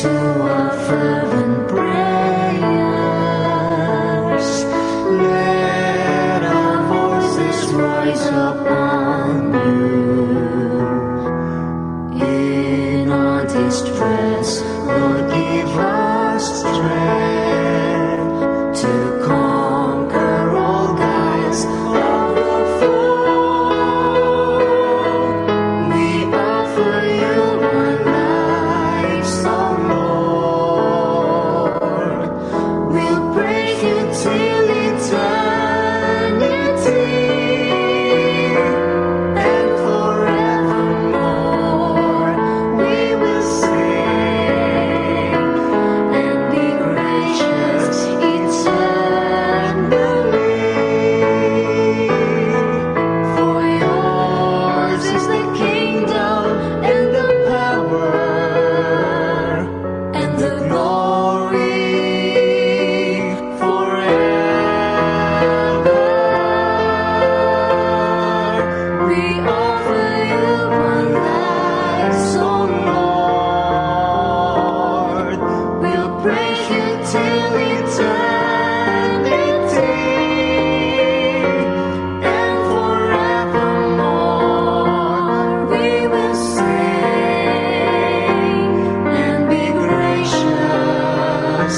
to our fervent prayers. Let our voices rise upon you. In our distress, Lord, give us strength to conquer all guiles of the foe. We offer you our lives, O Lord. We'll praise you till eternity and forevermore. We will sing and be gracious eternally. For yours is the kingdom and the power and the glory forever. We offer you our lives, O Lord. We'll praise you till eternity and forevermore. We will sing and be gracious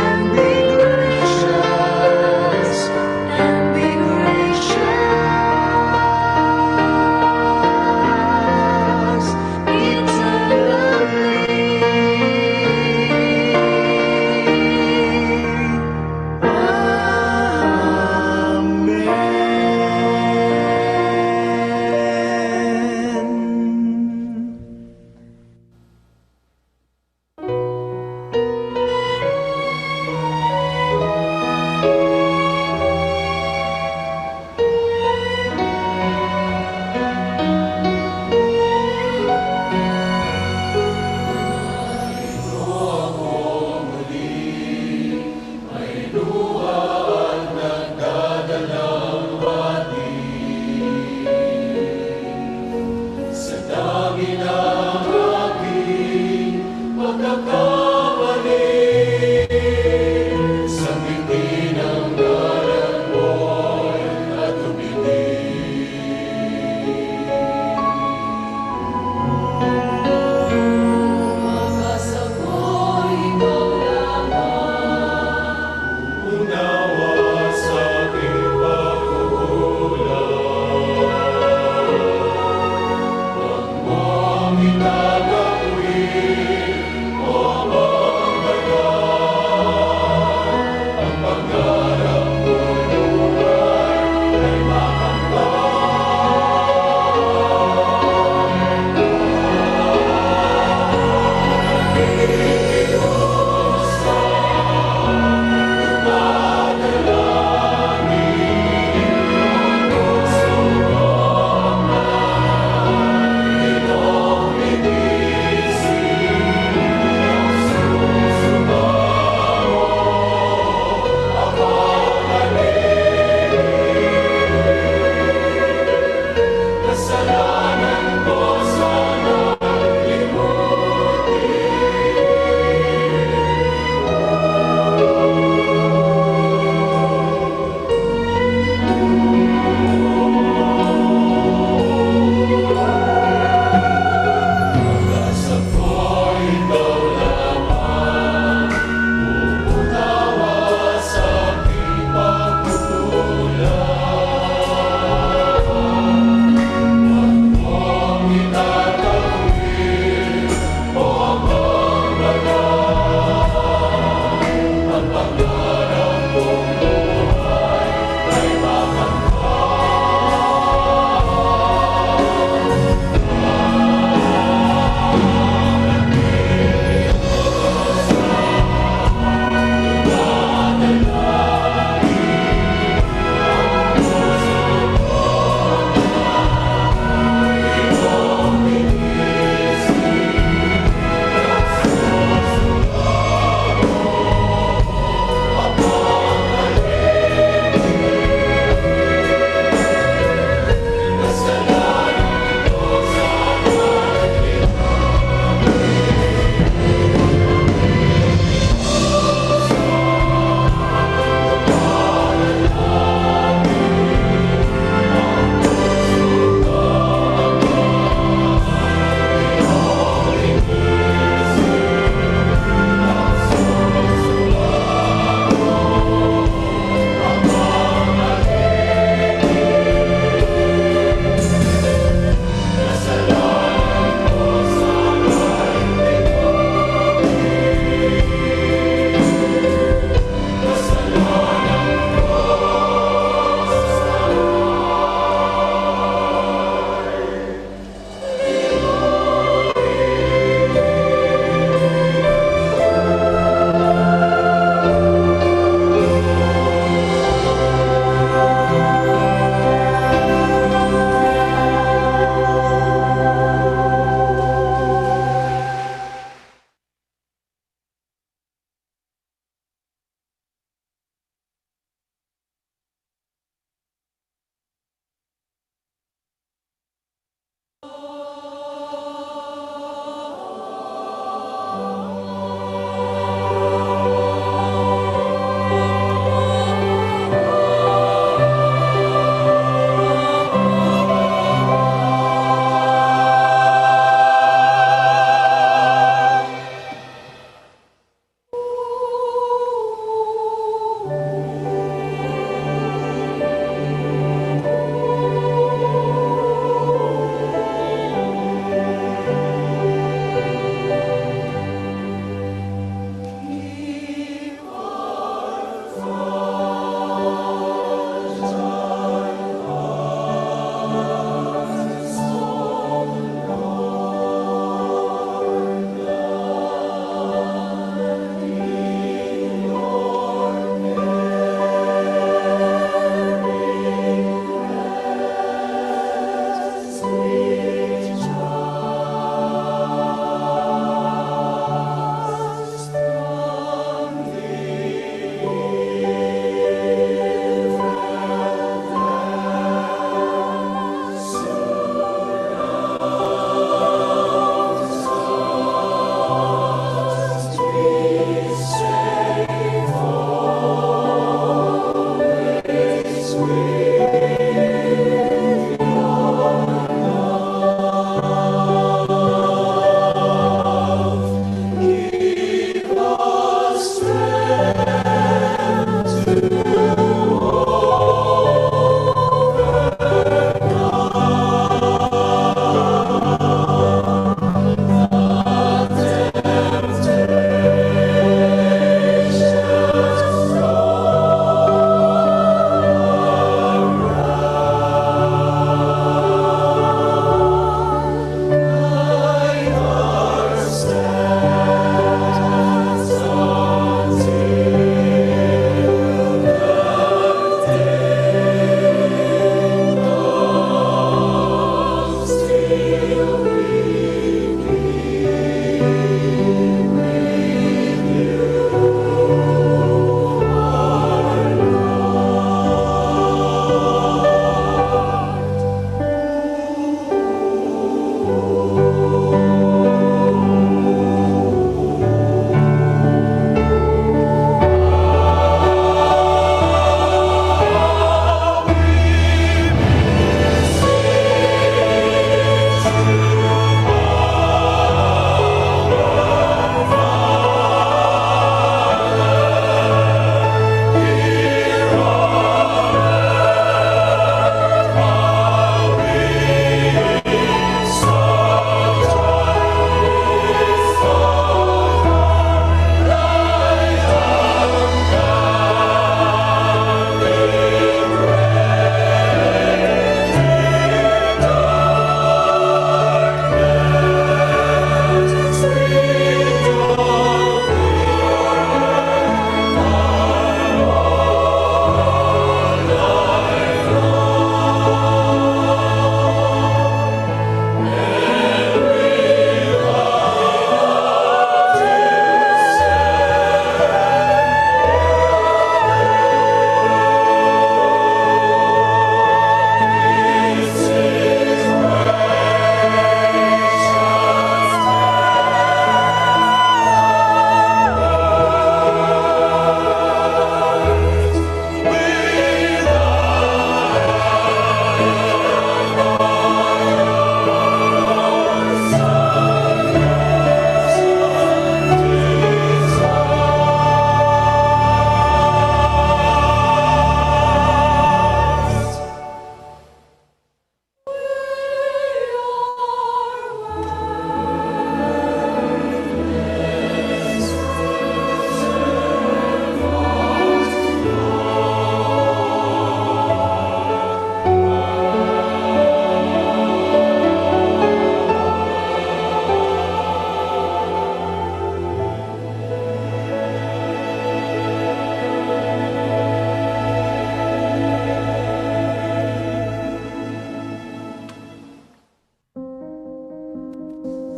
and be gracious and be gracious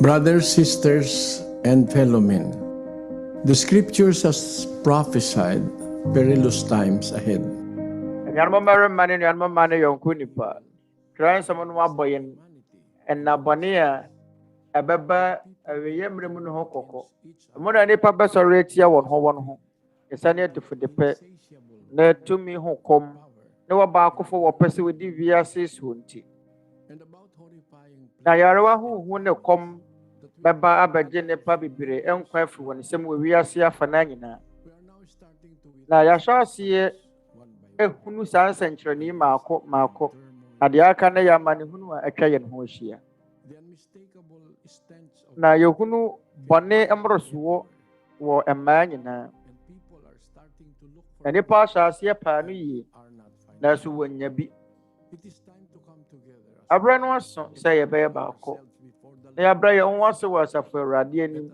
Brothers, sisters, and fellow men, the scriptures has prophesied perilous times ahead. Nnipa Nnipa trying someone who are boying and Nabania Ababa Yemrem no Hokoko. More than a papa sorry, one home. It's a net for the pet. Ne to me who come. No about for what person with Wiase Swunti. Now, Yarawa who no come. Baba Abajene Pabibire, Enquefu, when the same way we are here for Nina. Now, Yasha see a Hunu San Century, Marco, Adiakana Yamani Hunu, a Kayan Hoshia. Now, Yohunu Bonnet Ambroswo were a man in her. And the Pasha see a panu, that's when you be. A brand was say a bear barco. They are brave on once was a for radiating.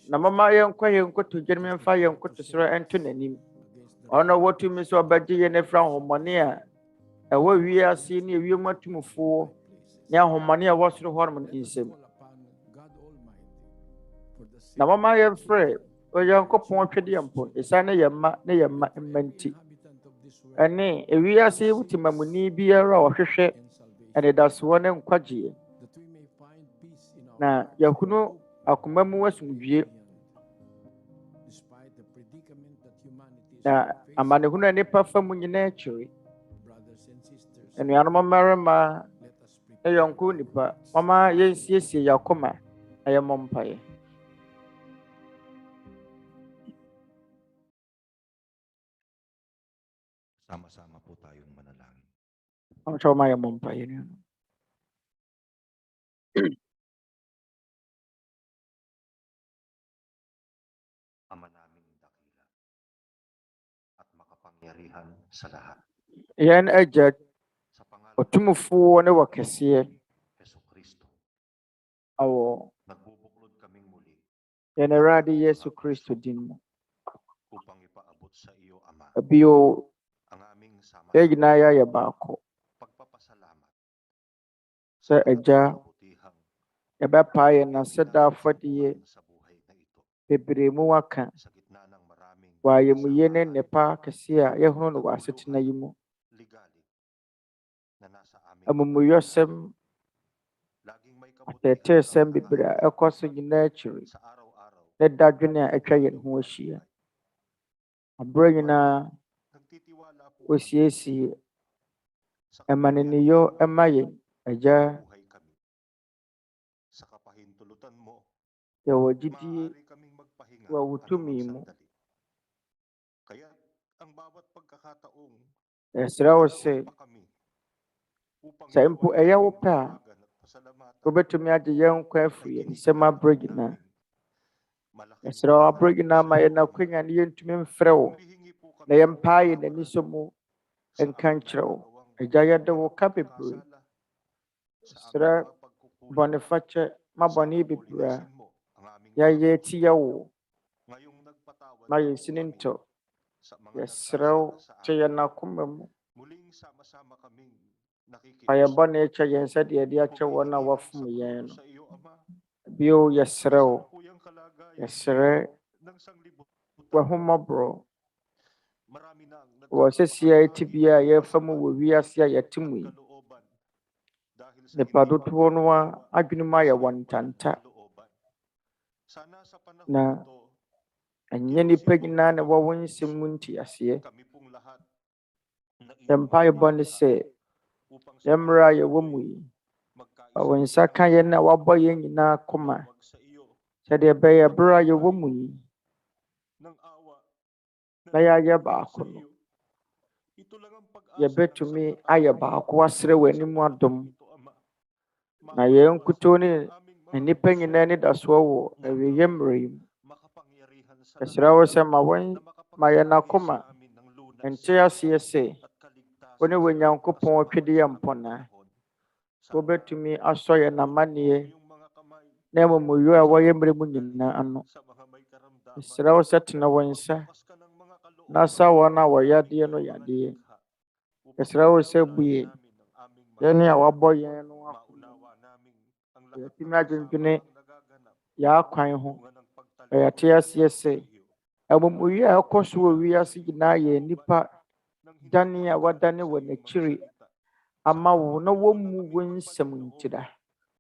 Namama young quiet go to German fire and cut to Sir Anthony. I know what you miss or Baji and a frown Homonia. And what we are seeing you much more for. Now Homonia was the hormone in him. Namama young Frey, Onyakopɔn Tweaduampɔn, Esana Yamma, Neyama, and Menti. And nay, if we are seeing with Mamuni be a raw fisher. And it does one and quadgy. Now, Yakuno, akoma was movie. Now, a man who never from Nyinaa. And the animal marama, a young Nnipa, Momma, yes, akoma, I am mpae. Sama-sama po tayong manalangin. I'm sure my mpae. Ama naming dakila at makapangyarihan sa lahat. Yan ajat, Sa pangalan Otumufu na wakasiye, Heso Kristo, awo, nagbubuklod kaming muli Yanaradi Yesu Kristo din mo. upang ipaabot sa iyo, Ama, Abiyo, ang aming sama Yaginaya Yabako, pagpapasalamat sa Aja, kabutihang Yabapaye na sada fadiye, sa buhay na ito. Bibirimu waka, Sa gitna ng maraming Waye muyene nepa kasiya, Yahono wasitina yimo. ligali na nasa aming Amumuyosem, laging may kabutihan Tete sem bibira, Ekoso Nyinaa, sa araw-araw. Nedadwene Ekayen Huashia. Abrayina, Nagtitiwala po Osiesi, sa Emaniniyo, Emayen, Aja, buhay kami. Sa kapahintulutan mo, Yawajidi, maaari kaming magpahinga Wawutumi anumang mo. sandali. Kaya ang bawat pagkakataong Esrawase, pa kami upang sa impo ikaw ay ayaw aming pa, tawagan at pasalamatan, Ubetumi Ajayan Kwefri, ay Sema kinikilalang Brigina, namin malaking Esrawa salamat Brigina, sa Mayana iyo, Ama. Queen and Yen to Memfreo, Humihingi po kami na ng Yampaye na kapatawaran Nisomo, sa and aming Kanchro, nagagawang Ajaya de pagkakasala, Wokapibri, sa aming Sra mga pagkukulang. Boniface, Maboni Sana po Bibra, linisin mo ang aming Yaye mga puso Tiyawo, ngayong nagpatawad Maye po kami Sininto, sa mga Yesraw, nagkasala sa amin. Chayana Kumemu, Muling sama-sama kaming nakikiusap. Payabone Chayan said Yadia Chawana Humihingi Wafum ang Yan, saklolo sa iyo, Ama, Bio sa Yesraw, kasalukuyang kalagayan Yesre, ng sanglibutan. Wahumabro, Marami na ang Wasisia nagkakabahagi Tibia ng Yefamu kaisipan Wiasia at Yatimui, kalooban dahil sa the hindi Padutuanwa, pagkakaunawa Agnumaya sa iyong one banal tanta, na looban. Sana sa panahon na ito, Anyani Pegina and Wawin Simunti Asie, kami pong lahat na iyong Empire mga Bonnie nilikha say, upang sa Yamra pagpapatuloy Yawumui, magkaisa when kami Sakayan Waboyin na Koma, tumawag sa iyo said the Bay Bra Yawumui, ng awa na Naya nagmumula sa Yabakun, iyo. Ito lang ang pag-asa Yabe ng to me, sangkatauhan Ayabakwasre when you sa want panahong them. ito, Ama. Na yung Mapatawarin mo kutuni, ang aming mga Nipeng in any daswawo, na a ikaw Yemri, makapangyarihan sa as lahat Rawas and na Mawan, Mayana makapagbahagi Koma, sa amin ng lunas and Tia CSA, at when kaligtasan you win sa Onyankopɔn kasamaan sa aming Tweaduampɔn, panahon. Obe to me, Asoya ituon mo Namani, ang iyong mga kamay Nemo Muyo, sa away mga Emrimunin galit, na ano. sa mga may karamdaman. Israwasat na wansa, Magbukas ka ng mga kalooban Nasa wana sa wayadi aming ano mga yadi. nilikha upang Israwase maunawanan buye, namin ang aming mga yani kapwa. awaboy yan. Maunawa naming yɛtumi adwendwene yɛakwan ho na yɛate aseɛ sɛ amumuyɛ a ɛkɔ so wɔ wiase nyinaa yɛ nnipa dane a wɔdane wɔ n'akyiri ama wo na wɔmmu wo nsɛm ntira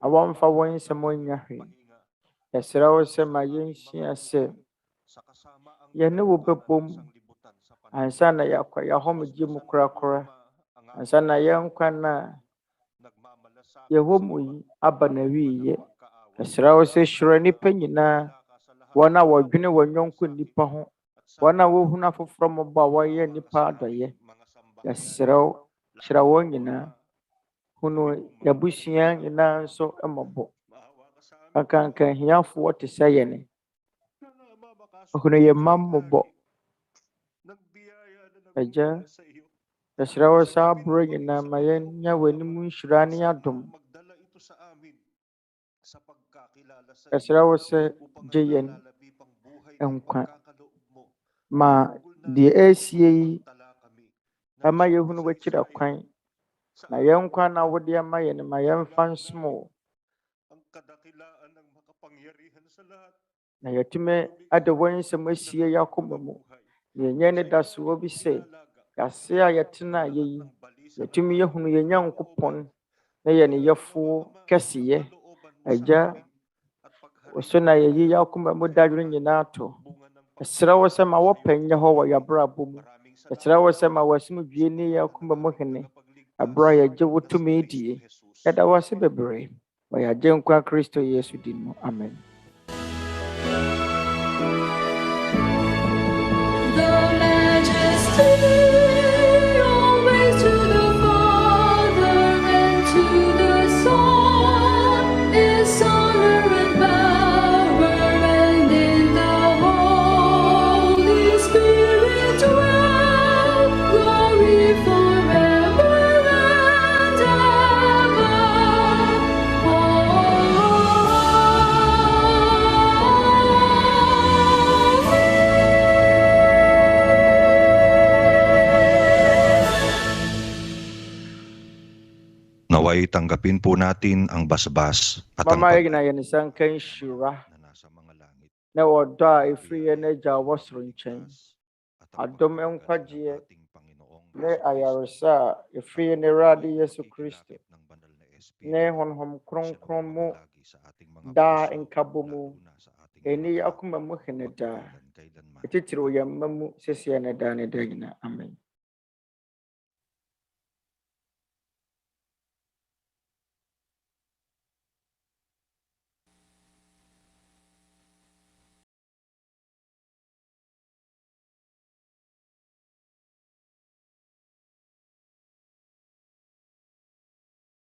na wɔmfa wɔn nsɛm ɔnyɛ hwee. Yɛsrɛ wo sɛ ma yɛnsua sɛ yɛne wo bɛbom ansa na yɛakɔ yɛahomegye mu korakora, ansa na yɛnkwa na yɛwɔ mu yi aba na wieɛ. Yɛsrɛ wo sɛ hyira nnipa nyinaa, wɔn a wɔdwene wɔn yɔnko nnipa ho, wɔn a wɔhunu afoforɔ mmɔbɔ a wɔyɛ nnipa adɔyɛ. Yɛsrɛ wo hyira wɔn nyinaa, hunu yɛabusua nyinaa nso mmɔbɔ. Akanka ahiafoɔ te sɛ yɛne, hunu yɛn mma mmɔbɔ. Agya, yɛsrɛ wo sɛ aborɔ nyinaa ma yɛnya w'anim nhyira ne adom. Yɛsrɛ wo sɛ gye yɛn nkwa ma deɛ ɛresie yi ama yɛhunu w'akyiri kwan, na yɛn nkwa na wode ama yɛn ma yɛmfa nsom wo. Na yɛtumi ade wɔn nsɛm asie yɛn akoma mu, na yɛnyɛ ne da soɔ bi sɛ yɛase a yɛtena yɛyi yɛtumi yɛhunu yɛn Nyankopɔn na yɛ ne yɛfo kɛseyɛ. Agya, wo so na yɛyi yɛn akoma mu dadwene nyinaa to. Yɛsrɛ wo sɛ ma wɔpɛ nyɛ hɔ wɔ yɛabrabɔ mu. Yɛsrɛ wo sɛ ma w'asomdwie ne yɛn akoma mu hene aberɛ a yɛgye wo tumi die. Yɛda wo ase bebree wɔ yɛn Agyenkwa Kristo Yesu din mu. Amen. Naway tanggapin po natin ang basbas at ang Mama yɛgyina yɛn nsa nka nhyira na nasa mga langit. na wɔdɔ a ɛfiri yɛn Agya a ɔwɔ soro nkyɛn, adom nkwagyeɛ ne ayaresa a ɛfiri yɛn Awurade Yesu Kristo ne Honhom Kronkron mu daa nkabɔ mu ɛni akoma mu hene daa ɛtitiri wɔ yɛn mma mu sɛsie ne daa ne daa nyinaa. Amen.